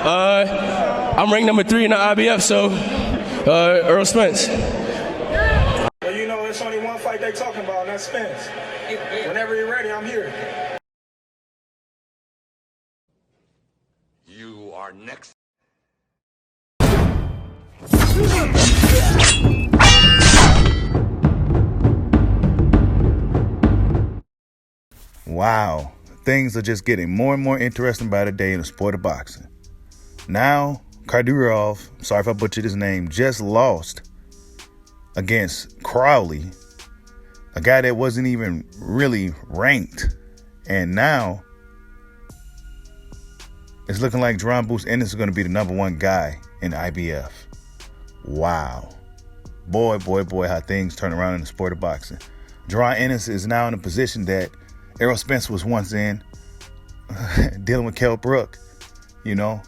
I'm ranked number 3 in the IBF, so Earl Spence. Well, you know, it's only one fight they talking about, and that's Spence. Whenever you're ready, I'm here. You are next. Wow, things are just getting more and more interesting by the day in the sport of boxing. Now, Kadyrov, sorry if I butchered his name, just lost against Crowley, a guy that wasn't even really ranked. And now, it's looking like Jaron Ennis is going to be the number 1 guy in the IBF. Wow. Boy, how things turn around in the sport of boxing. Jaron Ennis is now in a position that Errol Spence was once in, dealing with Kell Brook. You know,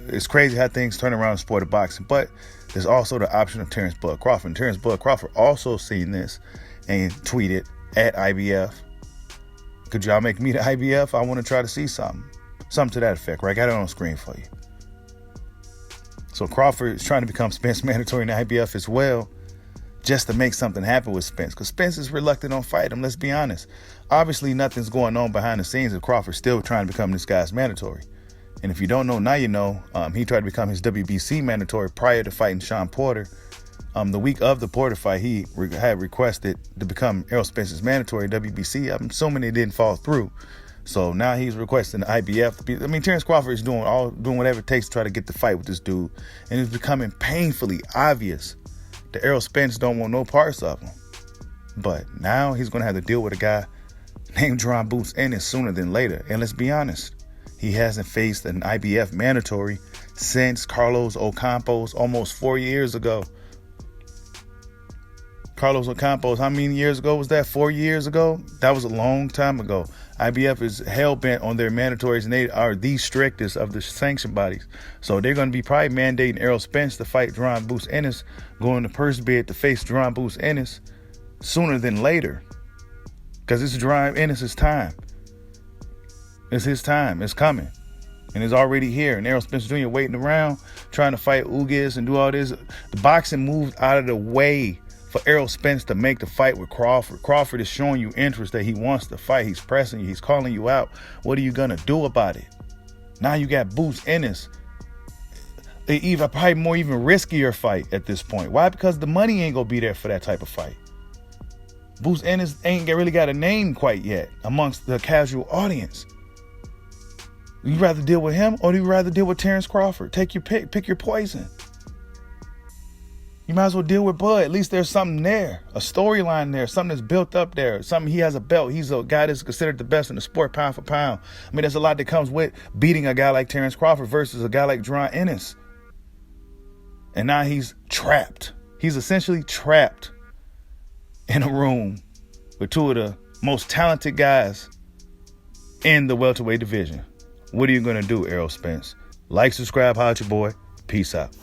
it's crazy how things turn around in the sport of boxing. But there's also the option of Terrence Bud Crawford. And Terrence Bud Crawford also seen this and tweeted at IBF, could y'all make me the IBF? I want to try to see something. Something to that effect, right? I got it on screen for you. So Crawford is trying to become Spence mandatory in the IBF as well, just to make something happen with Spence. Because Spence is reluctant on fight him, let's be honest. Obviously, nothing's going on behind the scenes of Crawford still trying to become this guy's mandatory. And if you don't know, now you know. He tried to become his WBC mandatory prior to fighting Sean Porter. The week of the Porter fight, he had requested to become Errol Spence's mandatory WBC. I'm assuming it didn't fall through. So now he's requesting the IBF. I mean, Terrence Crawford is doing whatever it takes to try to get the fight with this dude. And it's becoming painfully obvious that Errol Spence don't want no parts of him. But now he's going to have to deal with a guy named Jaron Ennis sooner than later. And let's be honest, he hasn't faced an IBF mandatory since Carlos Ocampo's almost 4 years ago. Carlos Ocampo's, how many years ago was that? 4 years ago? That was a long time ago. IBF is hell-bent on their mandatories, and they are the strictest of the sanction bodies. So they're going to be probably mandating Errol Spence to fight Jaron Ennis, going to purse bid to face Jaron Ennis sooner than later. Because it's Jaron Ennis' time. It's his time. It's coming. And it's already here. And Errol Spence Jr. waiting around, trying to fight Ugas and do all this. The boxing moved out of the way for Errol Spence to make the fight with Crawford. Crawford is showing you interest that he wants to fight. He's pressing you. He's calling you out. What are you going to do about it? Now you got Ennis. Even probably more even riskier fight at this point. Why? Because the money ain't going to be there for that type of fight. Ennis ain't really got a name quite yet amongst the casual audience. You rather deal with him or do you rather deal with Terrence Crawford? Take your pick. Pick your poison. You might as well deal with Bud. At least there's something there, a storyline there, something that's built up there, something. He has a belt. He's a guy that's considered the best in the sport, pound for pound. I mean, there's a lot that comes with beating a guy like Terrence Crawford versus a guy like Jaron Ennis. And now he's trapped. He's essentially trapped in a room with 2 of the most talented guys in the welterweight division. What are you going to do, Errol Spence? Like, subscribe, holla at your boy. Peace out.